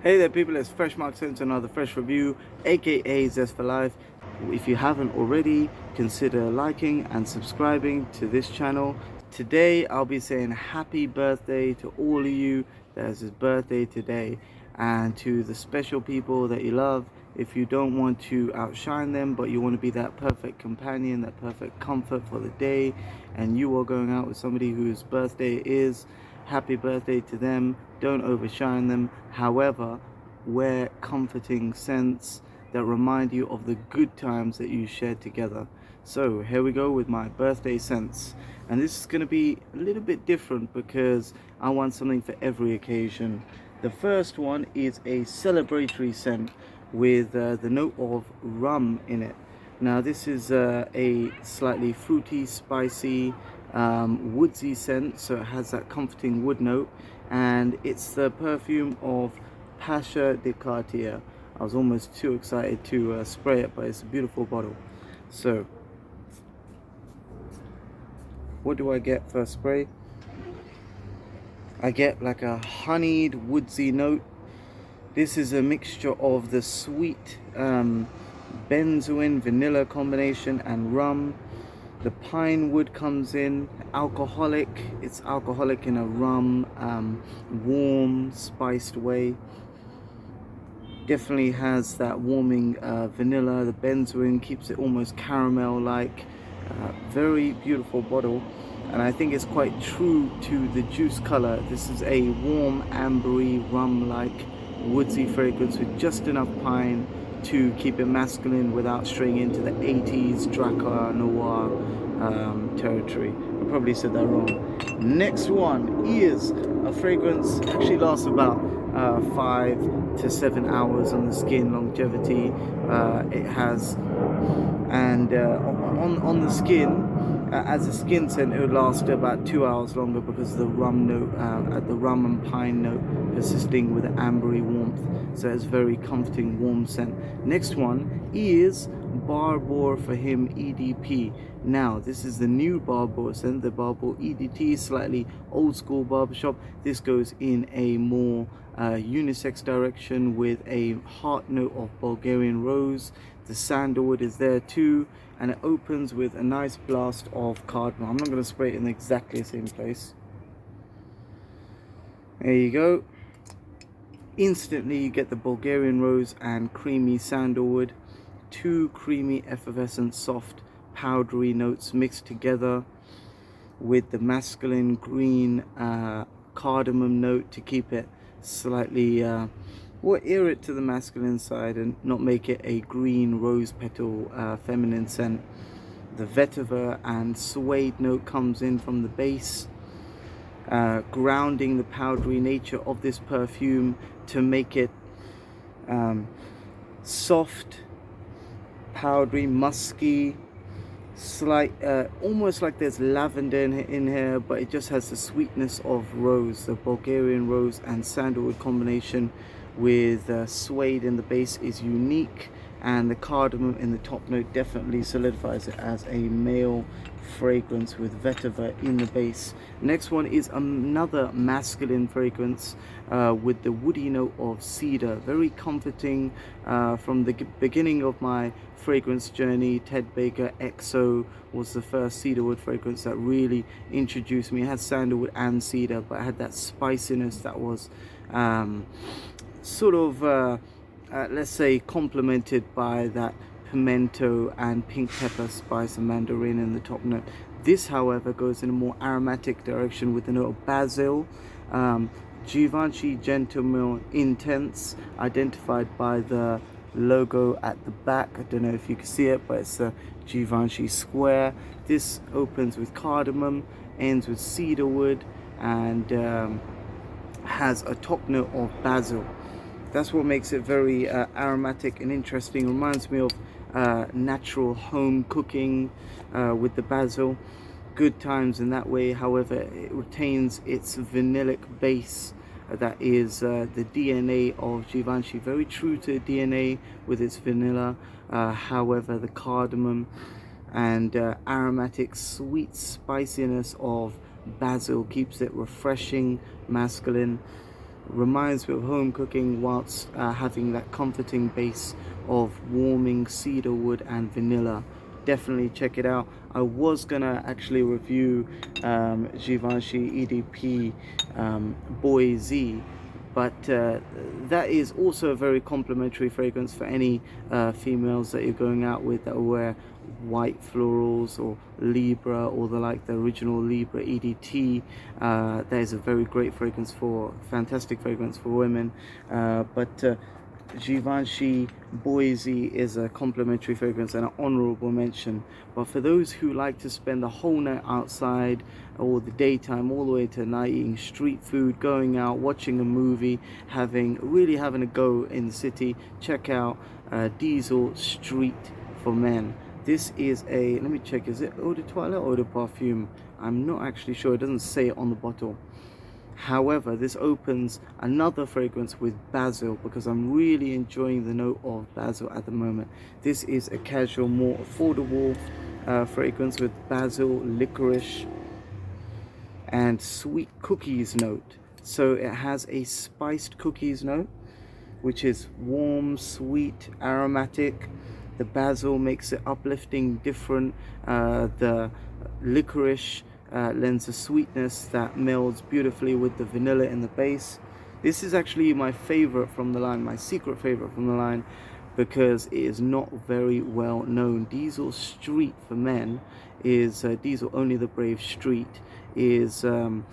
Hey there people, it's Fresh Mark Sense, another fresh review, aka Zest for Life. If you haven't already, consider liking and subscribing to this channel. Today I'll be saying happy birthday to all of you that's his birthday today, and to the special people that you love. If you don't want to outshine them but you want to be that perfect companion, that perfect comfort for the day, and you are going out with somebody whose birthday is, happy birthday to them. Don't overshine them. However, wear comforting scents that remind you of the good times that you shared together. So here we go with my birthday scents, and this is going to be a little bit different because I want something for every occasion. The first one is a celebratory scent with the note of rum in it. Now this is a slightly fruity, spicy, woodsy scent, so it has that comforting wood note, and it's the perfume of Pasha de Cartier. I was almost too excited to spray it, but it's a beautiful bottle. So what do I get for a spray? I get like a honeyed woodsy note. This is a mixture of the sweet benzoin vanilla combination and rum. The pine wood comes in, alcoholic. It's alcoholic in a rum, warm, spiced way. Definitely has that warming vanilla. The benzoin keeps it almost caramel-like. Very beautiful bottle, and I think it's quite true to the juice color. This is a warm, ambery, rum-like, woodsy fragrance with just enough pine to keep it masculine without straying into the 80s Draca Noir territory. I probably said that wrong. Next one is a fragrance, actually lasts about 5 to 7 hours on the skin, longevity. It has, and on the skin, as a skin scent, it would last about 2 hours longer because of the rum note, the rum and pine note persisting with the ambery warmth. So it's very comforting, warm scent. Next one is Barbor for him EDP. Now this is the new Barbor scent, the Barbor EDT, slightly old school barbershop. This goes in a more unisex direction with a heart note of Bulgarian rose. The sandalwood is there too, and it opens with a nice blast of cardamom. I'm not going to spray it in exactly the same place. There you go. Instantly you get the Bulgarian rose and creamy sandalwood, two creamy, effervescent, soft, powdery notes mixed together with the masculine green cardamom note to keep it slightly or ear it to the masculine side and not make it a green rose petal feminine scent. The vetiver and suede note comes in from the base, grounding the powdery nature of this perfume to make it soft, powdery, musky, slight, almost like there's lavender in here, but it just has the sweetness of rose. The Bulgarian rose and sandalwood combination with suede in the base is unique, and the cardamom in the top note definitely solidifies it as a male fragrance with vetiver in the base. Next one is another masculine fragrance with the woody note of cedar. Very comforting. From the beginning of my fragrance journey, Ted Baker XO was the first cedarwood fragrance that really introduced me. It had sandalwood and cedar, but it had that spiciness that was sort of let's say complemented by that pimento and pink pepper spice and mandarin in the top note. This however goes in a more aromatic direction with the note of basil. Givenchy Gentleman Intense, identified by the logo at the back. I don't know if you can see it, but it's a Givenchy square. This opens with cardamom, ends with cedarwood, and has a top note of basil. That's what makes it very aromatic and interesting. Reminds me of natural home cooking with the basil. Good times in that way. However, it retains its vanillic base that is the DNA of Givenchy. Very true to DNA with its vanilla. However, the cardamom and aromatic sweet spiciness of basil keeps it refreshing, masculine. reminds me of home cooking whilst having that comforting base of warming cedar wood and vanilla. Definitely check it out. I was gonna actually review Givenchy EDP Boy Z, but that is also a very complimentary fragrance for any females that you're going out with that wear white florals or Libra or the original Libra EDT. That is a very great fragrance for, fantastic fragrance for women. But Givenchy Boise is a complimentary fragrance and an honorable mention. But for those who like to spend the whole night outside or the daytime all the way to night, eating street food, going out, watching a movie, really having a go in the city, check out Diesel Street for Men. This is a, let me check, is it eau de toilette or eau de parfum? I'm not actually sure, it doesn't say it on the bottle. However, this opens another fragrance with basil, because I'm really enjoying the note of basil at the moment. This is a casual, more affordable fragrance with basil, licorice, and sweet cookies note. So it has a spiced cookies note, which is warm, sweet, aromatic. The basil makes it uplifting, different. The licorice lends a sweetness that melds beautifully with the vanilla in the base. This is actually my favorite from the line, my secret favorite from the line, because it is not very well known. Diesel Street for Men is Diesel Only the Brave Street is an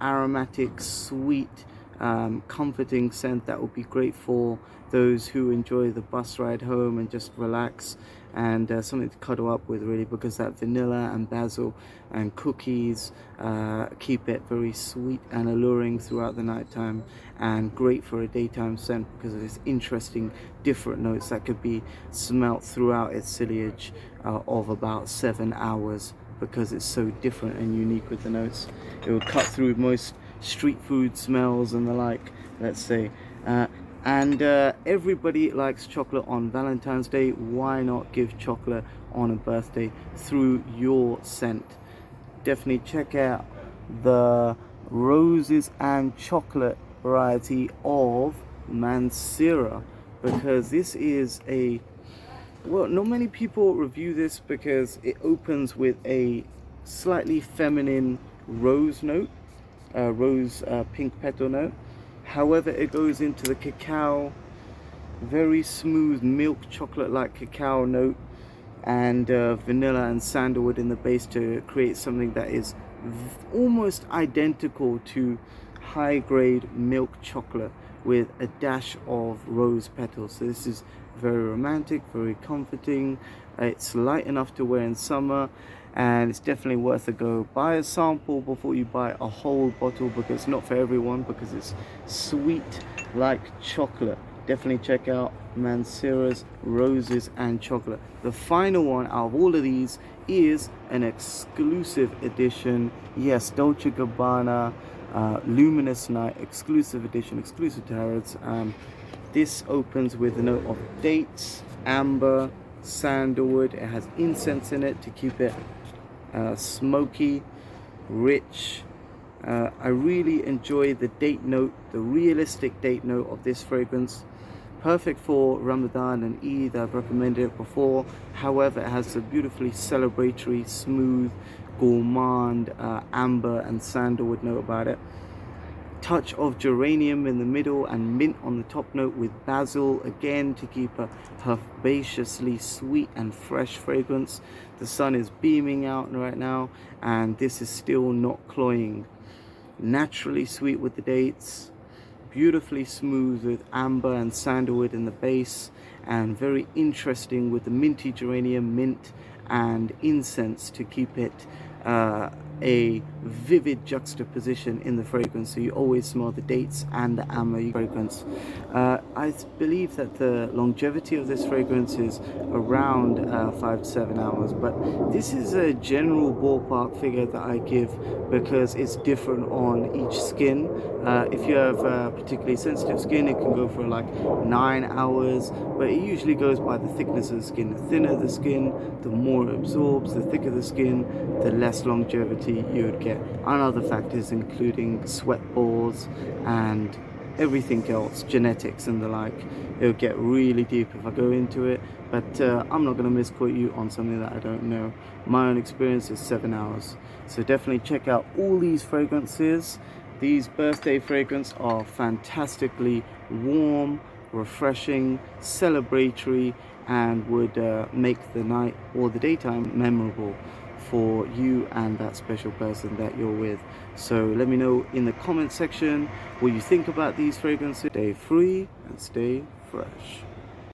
aromatic, sweet, comforting scent that will be great for those who enjoy the bus ride home and just relax, and something to cuddle up with, really, because that vanilla and basil and cookies keep it very sweet and alluring throughout the nighttime, and great for a daytime scent because of its interesting different notes that could be smelt throughout its ciliage of about 7 hours, because it's so different and unique with the notes. It will cut through most street food smells and the like, let's say. And everybody likes chocolate on Valentine's Day. Why not give chocolate on a birthday through your scent? Definitely check out the roses and chocolate variety of Mancera, because this is a, well, not many people review this because it opens with a slightly feminine rose note, rose pink petal note. However, it goes into the cacao, very smooth milk chocolate like cacao note, and vanilla and sandalwood in the base to create something that is almost identical to high grade milk chocolate with a dash of rose petals. So this is very romantic, very comforting. It's light enough to wear in summer, and it's definitely worth a go. Buy a sample before you buy a whole bottle, because it's not for everyone, because it's sweet like chocolate. Definitely check out Mancera's Roses and Chocolate. The final one out of all of these is an exclusive edition. Yes, Dolce & Gabbana Luminous Knight exclusive edition, exclusive to Harrods. This opens with a note of dates, amber, sandalwood. It has incense in it to keep it smoky, rich. I really enjoy the date note, the realistic date note of this fragrance. Perfect for Ramadan and Eid. I've recommended it before. However, it has a beautifully celebratory, smooth, gourmand amber and sandalwood note about it. Touch of geranium in the middle and mint on the top note, with basil again to keep a herbaceously sweet and fresh fragrance. The sun is beaming out right now, and this is still not cloying. Naturally sweet with the dates, beautifully smooth with amber and sandalwood in the base, and very interesting with the minty geranium, mint and incense to keep it a vivid juxtaposition in the fragrance, so you always smell the dates and the amber fragrance. I believe that the longevity of this fragrance is around 5 to 7 hours, but this is a general ballpark figure that I give because it's different on each skin. If you have particularly sensitive skin, it can go for like 9 hours, but it usually goes by the thickness of the skin. The thinner the skin, the more it absorbs. The thicker the skin, the less longevity you would get, and other factors including sweat pores and everything else, genetics and the like. It'll get really deep if I go into it, but I'm not going to misquote you on something that I don't know. My own experience is 7 hours. So definitely check out all these fragrances. These birthday fragrances are fantastically warm, refreshing, celebratory, and would make the night or the daytime memorable for you and that special person that you're with. So let me know in the comment section what you think about these fragrances. Stay free and stay fresh.